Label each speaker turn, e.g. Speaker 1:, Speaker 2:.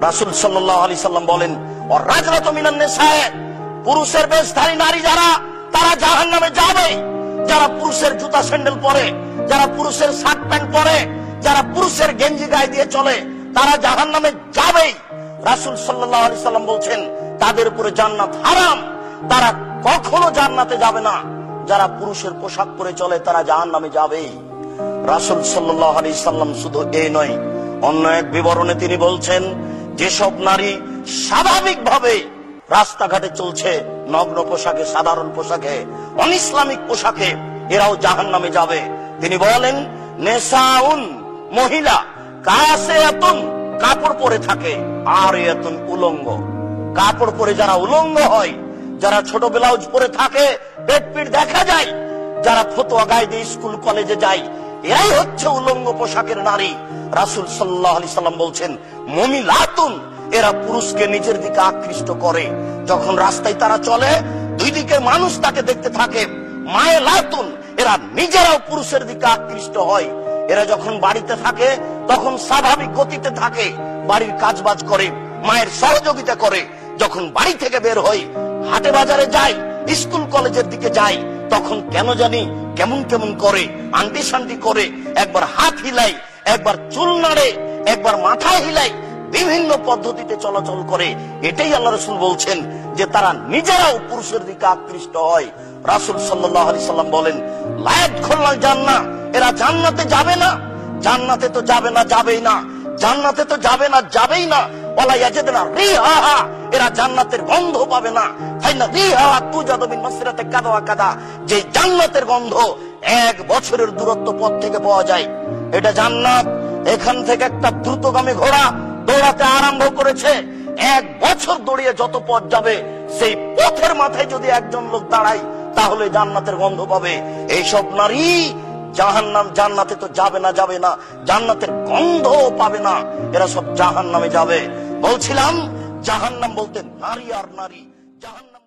Speaker 1: রাসূল সাল্লাল্লাহু আলাইহি সাল্লাম বলেন, ওর রাজরাতু মিনান নিসায়ে, পুরুষের বেশধারী নারী যারা, তারা জাহান্নামে যাবে। যারা পুরুষের জুতা স্যান্ডেল পরে, যারা পুরুষের শার্ট প্যান্ট পরে, যারা পুরুষের গেঞ্জি গায়ে দিয়ে চলে, তারা জাহান্নামে যাবেই। রাসূল সাল্লাল্লাহু আলাইহি সাল্লাম বলছেন, তাদের উপরে জান্নাত হারাম, তারা কখনো জান্নাতে যাবে না। যারা পুরুষের পোশাক পরে চলে, তারা জাহান্নামে যাবেই। রাসূল সাল্লাল্লাহু আলাইহি সাল্লাম শুধু এই নয়, অন্য এক বিবরণে তিনি বলছেন, যেসব নারী স্বাভাবিকভাবে রাস্তাঘাটে চলছে নগ্ন পোশাকে, সাধারণ পোশাকে, অনইসলামিক পোশাকে, এরাও জাহান্নামে যাবে। তিনি বলেন, নেসাউন, মহিলা, কাসিয়াতুন, কাপড় পরে থাকে, আর ইয়াতুন, উলঙ্গ। কাপড় পরে যারা উলঙ্গ হয়, যারা ছোট ব্লাউজ পরে থাকে, পেট পিঠ দেখা যায়, যারা ফতোয়া গায়ে দিয়ে স্কুল কলেজে যায়, এরাই হচ্ছে উলঙ্গ পোশাকের নারী। রাসূল সাল্লাল্লাহু আলাইহি সাল্লাম বলছেন, মুমিলাতুন, এরা পুরুষকে নিজের দিকে আকৃষ্ট করে। যখন রাস্তায় তারা চলে, দুই দিকের মানুষ তাকে দেখতে থাকে। মায়লাতুন, এরা নিজেরাও পুরুষের দিকে আকৃষ্ট হয়। এরা যখন বাড়িতে থাকে, তখন স্বাভাবিক গতিতে থাকে, বাড়ির কাজবাজ করে, মায়ের সহযোগিতা করে। যখন বাড়ি থেকে বের হয়, হাটে বাজারে যায়, স্কুল কলেজের দিকে যায়, তখন কেন জানি কেমন কেমন করে, আন্টি শান্তি করে, একবার হাত হিলাই, একবার চুল নাড়ে, একবার মাথা হিলাই, বিভিন্ন পদ্ধতিতে চলাচল করে। এটাই আল্লাহ রাসূল বলছেন যে তারা নিজেরাও পুরুষের দিকে আকৃষ্ট হয়। রাসূল সাল্লাল্লাহু আলাইহি সাল্লাম বলেন, লা ইয়াদখুলুল জান্নাহ, এরা জান্নাতে যাবে না। জান্নাতে তো যাবে না, যাবেই না। জান্নাতে তো যাবে না, যাবেই না। ওয়ালা ইয়াজিদনা রিহাহা, এরা জান্নাতের গন্ধ পাবে না। ফাইনা রিহাহা তুজাদু মিন মাসরাতি কাদা ওয়া কাদা, যে জান্নাতের গন্ধ 1 বছরের দূরত্ব পথ থেকে পাওয়া যায়। এটা জান্নাত। এখান থেকে একটা দ্রুতগামী ঘোড়া দৌড়াতে আরম্ভ করেছে, 1 বছর দৌড়িয়ে যত পথ যাবে, সেই পথের মাথায় যদি একজন লোক দাঁড়ায়, তাহলে জান্নাতের গন্ধ পাবে। এইসব নারী জান্নাতে তো যাবে না, যাবে না, জান্নাতের গন্ধও পাবে না। এরা সব জাহান্নামে যাবে। বলছিলাম, জাহান্নাম বলতে নারী আর নারী। জাহান্নাম